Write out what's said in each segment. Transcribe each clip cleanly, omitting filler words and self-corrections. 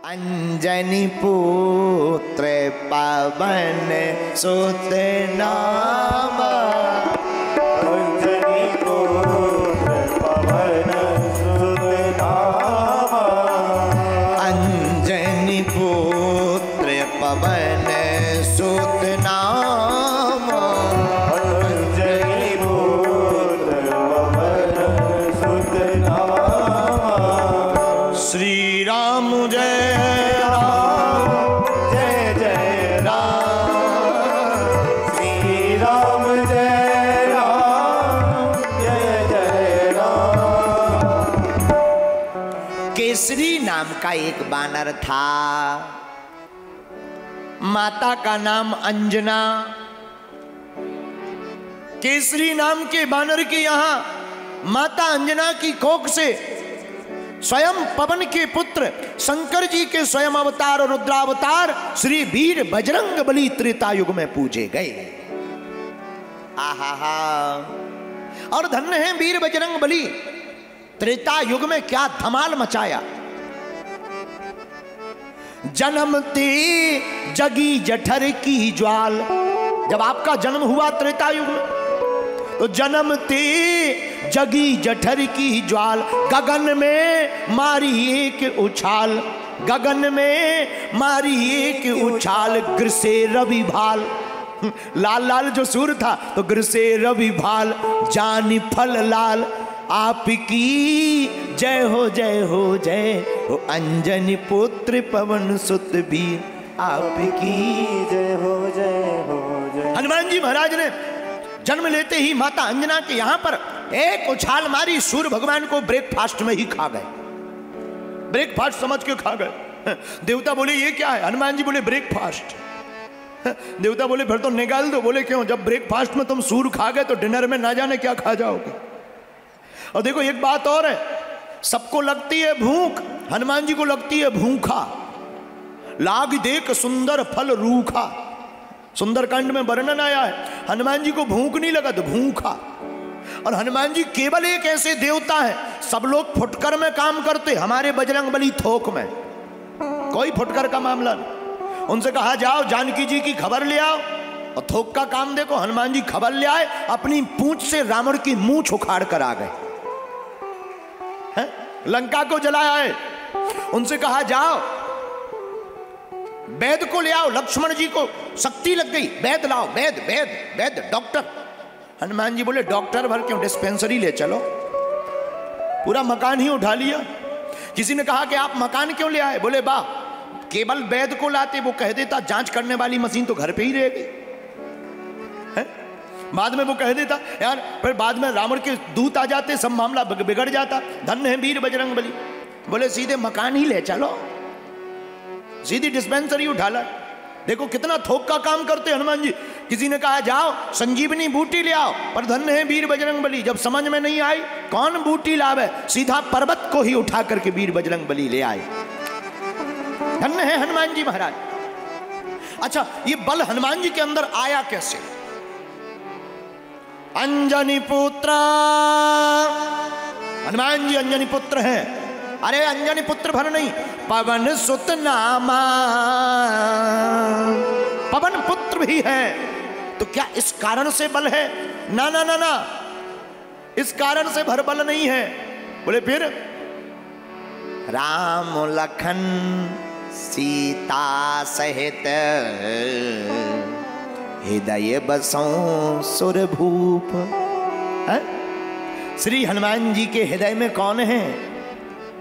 अंजनी पुत्र पवन सुत नाम, अंजनी पुत्र पवन सुत नाम, अंजनी पुत्र पवन सुत नाम, अंजनी पुत्र पवन सुत नाम। श्री राम जय केसरी नाम का एक बानर था, माता का नाम अंजना। केसरी नाम के बानर के यहां माता अंजना की कोख से स्वयं पवन के पुत्र शंकर जी के स्वयं अवतार और रुद्रावतार श्री वीर बजरंग बली त्रेता युग में पूजे गए। आहा, और धन्य है वीर बजरंग बली, त्रेता युग में क्या धमाल मचाया। जन्मते जगी जठर की ज्वाल, जब आपका जन्म हुआ त्रेता युग में तो जन्मते जगी जठर की ज्वाल, गगन में मारी एक उछाल, गगन में मारी एक उछाल, गिर से रवि भाल। लाल लाल जो सूर था तो गिर से रवि भाल, जानी फल लाल, आपकी जय हो जय हो जय हो, अंजनी पुत्र पवन सुत वीर, आपकी जय हो जय हो जय। हनुमान जी महाराज ने जन्म लेते ही माता अंजना के यहां पर एक उछाल मारी, सूर्य भगवान को ब्रेकफास्ट में ही खा गए। ब्रेकफास्ट समझ के खा गए। देवता बोले ये क्या है? हनुमान जी बोले ब्रेकफास्ट। देवता बोले फिर तो निकाल दो। बोले क्यों? जब ब्रेकफास्ट में तुम सूर्य खा गए तो डिनर में ना जाने क्या खा जाओगे। और देखो एक बात और है, सबको लगती है भूख, हनुमान जी को लगती है भूखा। लाग देख सुंदर फल रूखा, सुंदरकांड में वर्णन आया है। हनुमान जी को भूख नहीं लगा तो भूखा। और हनुमान जी केवल एक ऐसे देवता है, सब लोग फुटकर में काम करते, हमारे बजरंग बली थोक में, कोई फुटकर का मामला नहीं। उनसे कहा जाओ जानकी जी की खबर ले आओ, और थोक का काम देखो। हनुमान जी खबर ले आए, अपनी पूंछ से रावण की मूंछ उखाड़ कर आ गए, लंका को जलाया है। उनसे कहा जाओ वैद को ले आओ, लक्ष्मण जी को शक्ति लग गई, वैद लाओ, वैद वैद वैद डॉक्टर। हनुमान जी बोले डॉक्टर भर क्यों, डिस्पेंसरी ले चलो। पूरा मकान ही उठा लिया। किसी ने कहा कि आप मकान क्यों ले आए? बोले बा केवल वैद को लाते, वो कह देता जांच करने वाली मशीन तो घर पे ही रह गई। बाद में वो कह देता यार, फिर बाद में रावण के दूत आ जाते, सब मामला बिगड़ जाता। धन्य है वीर बजरंग बली। बोले सीधे मकान ही ले चलो, सीधी डिस्पेंसरी उठा ला। देखो कितना थोक का काम करते हनुमान जी। किसी ने कहा जाओ संजीवनी बूटी ले आओ, पर धन्य है वीर बजरंग बली, जब समझ में नहीं आई कौन बूटी लावे, सीधा पर्वत को ही उठा करके वीर बजरंग बली ले आए। धन्य है हनुमान जी महाराज। अच्छा, ये बल हनुमान जी के अंदर आया कैसे? अंजनी पुत्र, हनुमान जी अंजनी पुत्र हैं। अरे अंजनी पुत्र भर नहीं, पवन सुत नामा, पवन पुत्र भी है। तो क्या इस कारण से बल है? ना ना ना ना, इस कारण से भर बल नहीं है। बोले फिर राम लखन सीता सहित हृदय बसों सुरभूप। श्री हनुमान जी के हृदय में कौन है?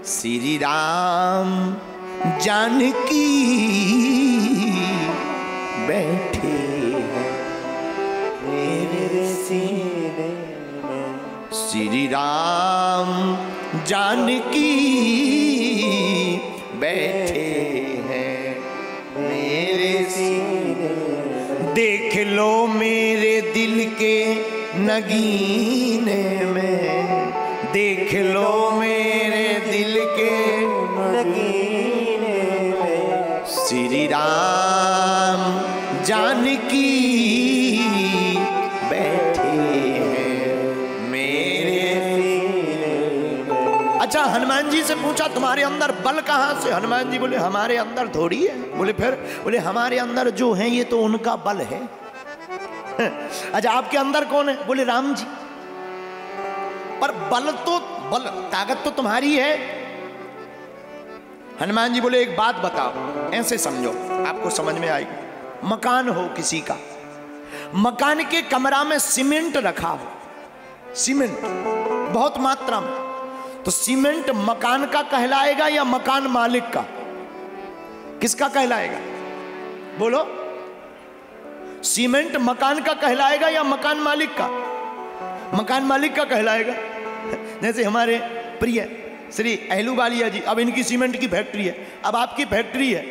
श्री राम जानकी बैठे हैं मेरे सीने में। श्री राम जानकी बैठे हैं मेरे सीने में। देख लो मेरे दिल के नगीने में, देख लो मेरे दिल के नगीने में। श्री राम जानकी बैठे हैं मेरे सीने में। अच्छा, हनुमान जी से पूछा तुम्हारे अंदर बल कहाँ से? हनुमान जी बोले हमारे अंदर थोड़ी है। बोले फिर? बोले हमारे अंदर जो है ये तो उनका बल है। अच्छा आपके अंदर कौन है? बोले राम जी। पर बल ताकत तो तुम्हारी है। हनुमान जी बोले एक बात बताओ, ऐसे समझो आपको समझ में आएगी। मकान हो किसी का, मकान के कमरा में सीमेंट रखा हो, सीमेंट बहुत मात्रा में, तो सीमेंट मकान का कहलाएगा या मकान मालिक का? किसका कहलाएगा? बोलो। सीमेंट मकान का कहलाएगा या मकान मालिक का? मकान मालिक का कहलाएगा। जैसे हमारे प्रिय श्री अहलूवालिया जी, अब इनकी सीमेंट की फैक्ट्री है, अब आपकी फैक्ट्री है,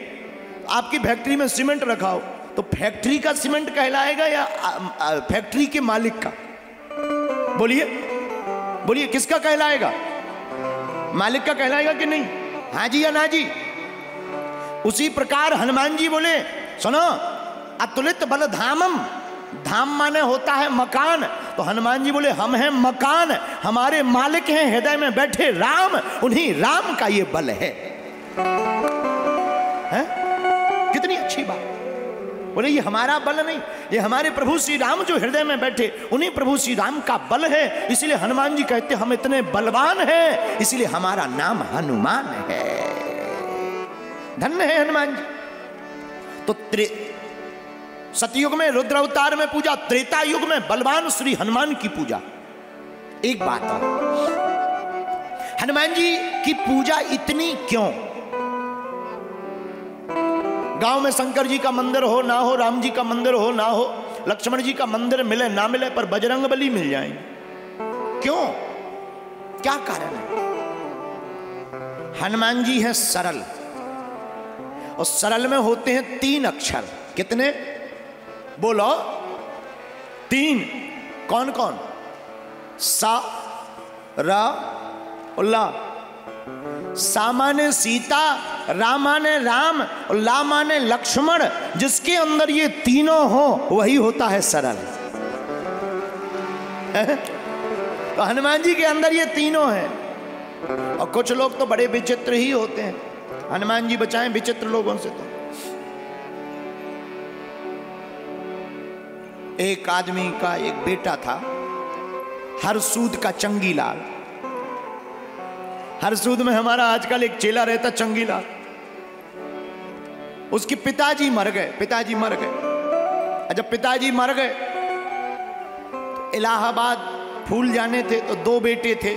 आपकी फैक्ट्री में सीमेंट रखा हो तो फैक्ट्री का सीमेंट कहलाएगा या फैक्ट्री के मालिक का? बोलिए बोलिए, किसका कहलाएगा? मालिक का कहलाएगा कि नहीं? हाँ जी या ना जी? उसी प्रकार हनुमान जी बोले सुनो, अतुलित बल धामम, धाम माने होता है मकान, तो हनुमान जी बोले हम हैं मकान, हमारे मालिक हैं हृदय में बैठे राम, उन्हीं राम का ये बल है। कितनी अच्छी बात। बोले ये हमारा बल नहीं, ये हमारे प्रभु श्री राम जो हृदय में बैठे, उन्हीं प्रभु श्री राम का बल है। इसलिए हनुमान जी कहते हम इतने बलवान हैं, इसलिए हमारा नाम हनुमान है। धन्य है हनुमान जी। तो सतयुग में रुद्र अवतार में पूजा, त्रेता युग में बलवान श्री हनुमान की पूजा। एक बात है, हनुमान जी की पूजा इतनी क्यों? गांव में शंकर जी का मंदिर हो ना हो, राम जी का मंदिर हो ना हो, लक्ष्मण जी का मंदिर मिले ना मिले, पर बजरंगबली मिल जाएंगे। क्यों? क्या कारण है? हनुमान जी हैं सरल, और सरल में होते हैं 3 अक्षर। कितने? बोलो। 3। कौन कौन? सा, रा और ला। सा माने सीता, रा माने राम और ला माने लक्ष्मण। जिसके अंदर ये तीनों हो वही होता है सरल। तो हनुमान जी के अंदर ये तीनों हैं। और कुछ लोग तो बड़े विचित्र ही होते हैं, हनुमान जी बचाएं विचित्र लोगों से। तो एक आदमी का एक बेटा था, हरसूद का चंगीलाल। हरसूद में हमारा आजकल एक चेला रहता चंगीलाल। उसके पिताजी मर गए। जब पिताजी मर गए तो इलाहाबाद फूल जाने थे, तो 2 बेटे थे,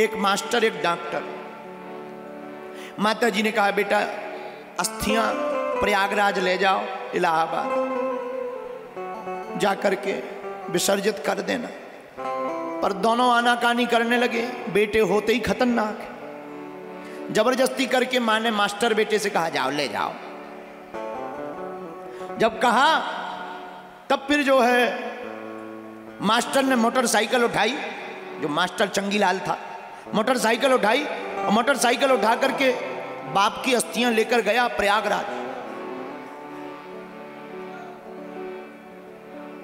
एक मास्टर एक डॉक्टर। माता जी ने कहा बेटा अस्थियां प्रयागराज ले जाओ, इलाहाबाद जाकर के विसर्जित कर देना। पर दोनों आनाकानी करने लगे, बेटे होते ही खतरनाक। जबरदस्ती करके मां ने मास्टर बेटे से कहा जाओ ले जाओ। जब कहा तब फिर जो है मास्टर ने मोटरसाइकिल उठाई, जो मास्टर चंगीलाल था, मोटरसाइकिल उठाई और मोटरसाइकिल उठा करके बाप की अस्थियां लेकर गया प्रयागराज।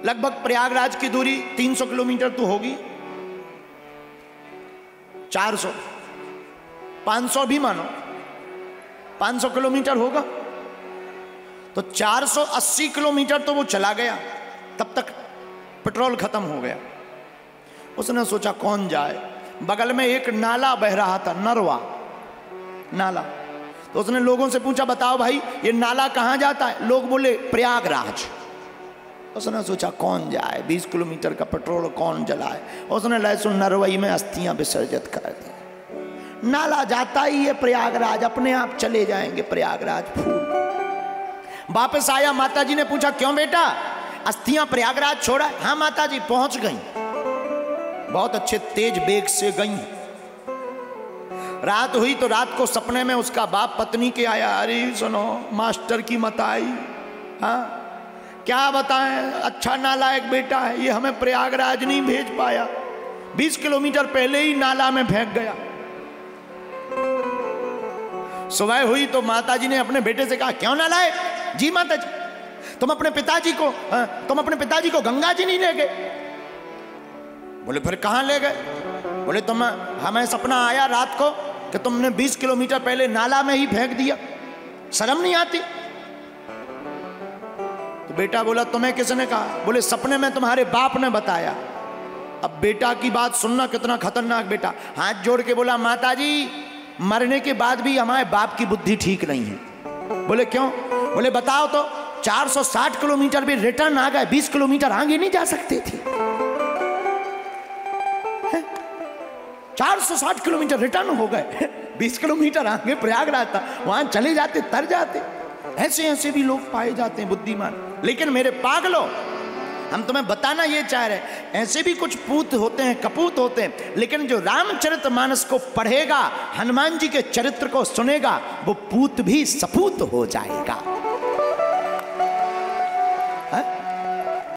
लगभग प्रयागराज की दूरी 300 किलोमीटर तो होगी, 400, 500 भी मानो, 500 किलोमीटर होगा। तो 480 किलोमीटर तो वो चला गया, तब तक पेट्रोल खत्म हो गया। उसने सोचा कौन जाए, बगल में एक नाला बह रहा था, नरवा नाला। तो उसने लोगों से पूछा बताओ भाई ये नाला कहाँ जाता है? लोग बोले प्रयागराज। उसने सोचा कौन जाए, 20 किलोमीटर का पेट्रोल कौन जलाए। उसने लहसुन नरवई में अस्थियां विसर्जित कर दी। नाला जाता ही है प्रयागराज, अपने आप चले जाएंगे प्रयागराज फूल। वापस आया, माता जी ने पूछा क्यों बेटा अस्थियां प्रयागराज छोड़ा? हाँ माता जी पहुंच गई, बहुत अच्छे तेज बेग से गई। रात हुई तो रात को सपने में उसका बाप पत्नी के आया, अरे सुनो मास्टर की मत आई। हाँ क्या बताएं, अच्छा नालायक बेटा है, ये हमें प्रयागराज नहीं भेज पाया, 20 किलोमीटर पहले ही नाला में फेंक गया। सुबह हुई तो माताजी ने अपने बेटे से कहा क्यों नालायक? जी माताजी तुम अपने पिताजी को गंगा जी नहीं ले गए? बोले फिर कहां ले गए? बोले तुम, हमें सपना आया रात को कि तुमने 20 किलोमीटर पहले नाला में ही फेंक दिया, शर्म नहीं आती? तो बेटा बोला तुम्हें किसने कहा? बोले सपने में तुम्हारे बाप ने बताया। अब बेटा की बात सुनना कितना खतरनाक। बेटा हाथ जोड़ के बोला माताजी मरने के बाद भी हमारे बाप की बुद्धि ठीक नहीं है। बोले क्यों? बोले बताओ तो, 460 किलोमीटर भी रिटर्न आ गए, 20 किलोमीटर आगे नहीं जा सकते थे? 460 किलोमीटर रिटर्न हो गए, 20 किलोमीटर आगे प्रयागराज था, वहां चले जाते, तर जाते। ऐसे ऐसे भी लोग पाए जाते हैं बुद्धिमान। लेकिन मेरे पागलों, हम तुम्हें बताना ये चाह रहे, ऐसे भी कुछ पूत होते हैं, कपूत होते हैं, लेकिन जो रामचरितमानस को पढ़ेगा, हनुमान जी के चरित्र को सुनेगा, वो पूत भी सपूत हो जाएगा।